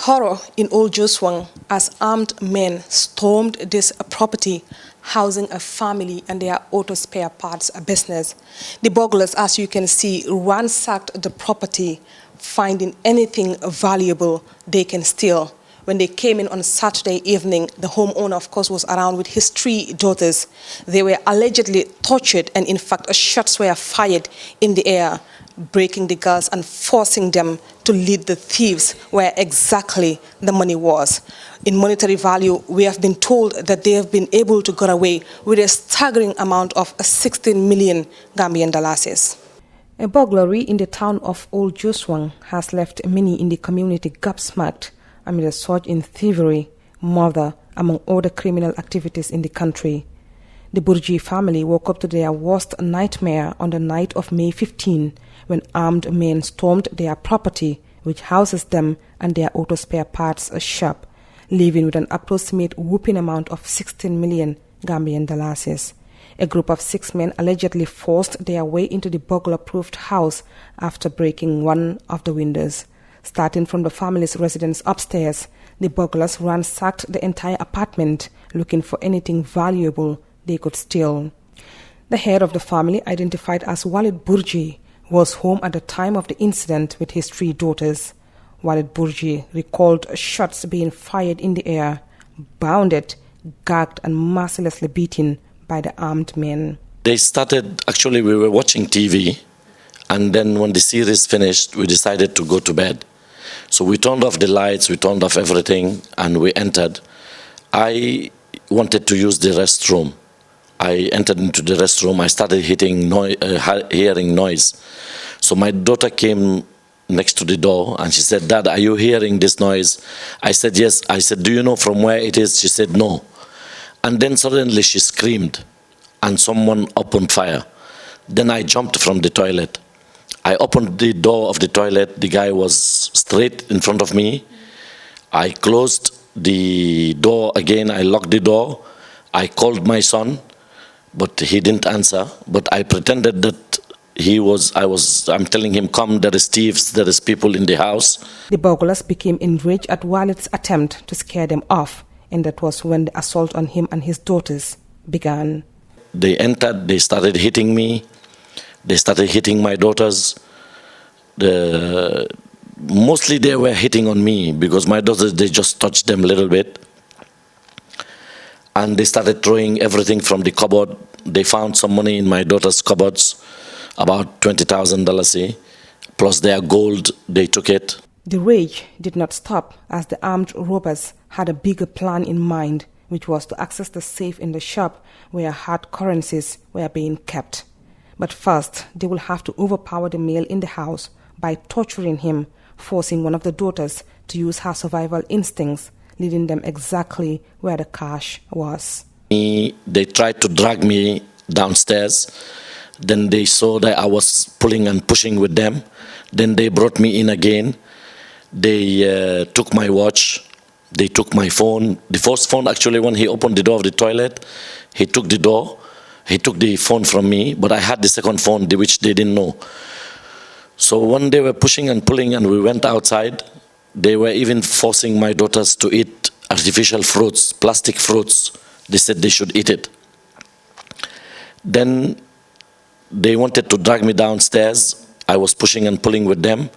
Horror in Old Jeshwang as armed men stormed this property housing a family and their auto spare parts business. The burglars, as you can see, ransacked the property, finding anything valuable they can steal. When they came in on Saturday evening, the homeowner, of course, was around with his 3 daughters. They were allegedly tortured, and in fact, shots were fired in the air, breaking the girls and forcing them to lead the thieves where exactly the money was. In monetary value, we have been told that they have been able to get away with a staggering amount of 16 million Gambian dollars. A burglary in the town of Old Jeshwang has left many in the community gobsmacked amid a surge in thievery, murder, among other criminal activities in the country. The Burji family woke up to their worst nightmare on the night of May 15, when armed men stormed their property, which houses them and their auto spare parts shop, leaving with an approximate whooping amount of 16 million Gambian dollars. A group of 6 men allegedly forced their way into the burglar-proofed house after breaking one of the windows. Starting from the family's residence upstairs, the burglars ransacked the entire apartment, looking for anything valuable they could steal. The head of the family, identified as Walid Burji, was home at the time of the incident with his 3 daughters. Walid Burji recalled shots being fired in the air, bounded, gagged and mercilessly beaten by the armed men. They started, actually we were watching TV, and then when the series finished, we decided to go to bed. So we turned off the lights, we turned off everything, and we entered. I wanted to use the restroom. I entered into the restroom. I started hearing noise. So my daughter came next to the door and she said, "Dad, are you hearing this noise?" I said, "Yes." I said, "Do you know from where it is?" She said, "No." And then suddenly she screamed and someone opened fire. Then I jumped from the toilet. I opened the door of the toilet. The guy was straight in front of me. I closed the door again. I locked the door. I called my son, but he didn't answer. But I pretended that I'm telling him, "Come, there is thieves, there is people in the house." The burglars became enraged at Walid's attempt to scare them off, and that was when the assault on him and his daughters began. They entered, they started hitting me. They started hitting my daughters. Mostly they were hitting on me because my daughters, they just touched them a little bit. And they started throwing everything from the cupboard. They found some money in my daughter's cupboards, about $20,000, plus their gold, they took it. The rage did not stop as the armed robbers had a bigger plan in mind, which was to access the safe in the shop where hard currencies were being kept. But first, they will have to overpower the male in the house by torturing him, forcing one of the daughters to use her survival instincts, leading them exactly where the cash was. They tried to drag me downstairs. Then they saw that I was pulling and pushing with them. Then they brought me in again. They took my watch. They took my phone. The first phone, actually, when he opened the door of the toilet, he took the door. He took the phone from me, but I had the second phone, which they didn't know. So when they were pushing and pulling and we went outside, they were even forcing my daughters to eat artificial fruits, plastic fruits. They said they should eat it. Then they wanted to drag me downstairs. I was pushing and pulling with them.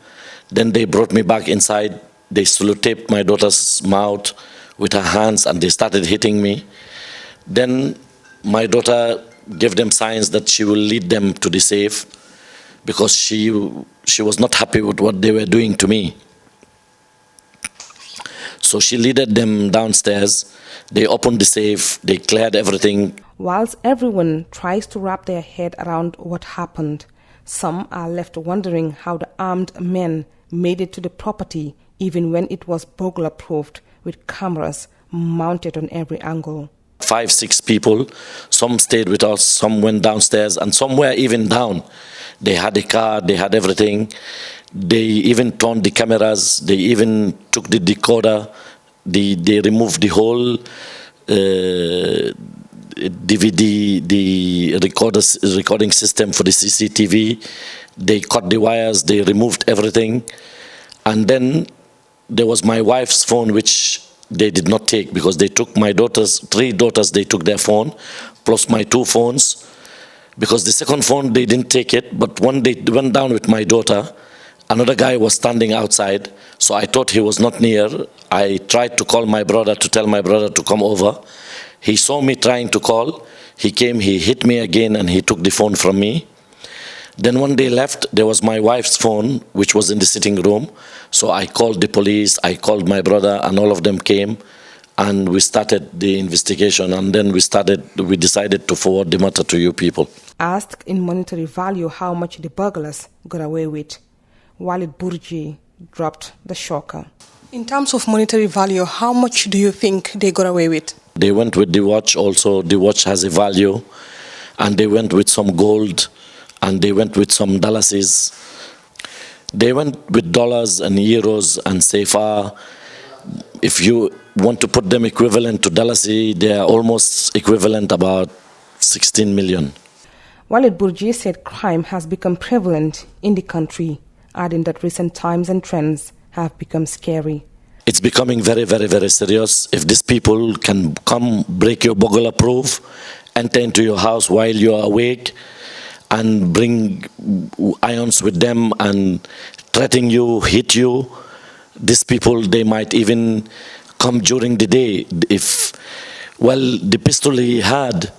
Then they brought me back inside. They sellotapped my daughter's mouth with her hands and they started hitting me. Then my daughter gave them signs that she will lead them to the safe because she was not happy with what they were doing to me. So she led them downstairs. They opened the safe. They cleared everything. Whilst everyone tries to wrap their head around what happened, some are left wondering how the armed men made it to the property even when it was burglar-proofed with cameras mounted on every angle. 5, 6 people. Some stayed with us, some went downstairs, and some were even down. They had a car, they had everything. They even turned the cameras, they even took the decoder, they removed the whole DVD, the recording system for the CCTV. They cut the wires, they removed everything. And then there was my wife's phone, which they did not take because they took my daughters, 3 daughters, they took their phone, plus my 2 phones. Because the second phone, they didn't take it, but when they went down with my daughter, another guy was standing outside, so I thought he was not near. I tried to call my brother to tell my brother to come over. He saw me trying to call. He came, he hit me again, and he took the phone from me. Then when they left, there was my wife's phone, which was in the sitting room. So I called the police, I called my brother, and all of them came. And we started the investigation, and then we decided to forward the matter to you people. Asked in monetary value how much the burglars got away with, Walid Burji dropped the shocker. In terms of monetary value, how much do you think they got away with? They went with the watch also. The watch has a value. And they went with some gold, and they went with some dollars. They went with dollars and euros and sefa. If you want to put them equivalent to dollars, they are almost equivalent about 16 million. Walid Burji said crime has become prevalent in the country, adding that recent times and trends have become scary. It's becoming very, very, very serious. If these people can come, break your burglar proof, enter into your house while you are awake, and bring irons with them and threaten you, hit you, these people, they might even come during the day. The pistol he had,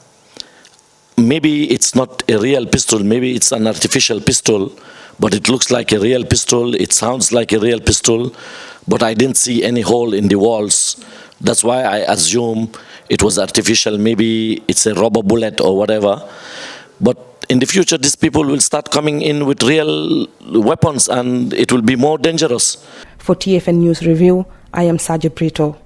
maybe it's not a real pistol, maybe it's an artificial pistol, but it looks like a real pistol, it sounds like a real pistol, but I didn't see any hole in the walls. That's why I assume it was artificial, maybe it's a rubber bullet or whatever. But in the future, these people will start coming in with real weapons, and it will be more dangerous. For TFN News Review, I am Saja Brito.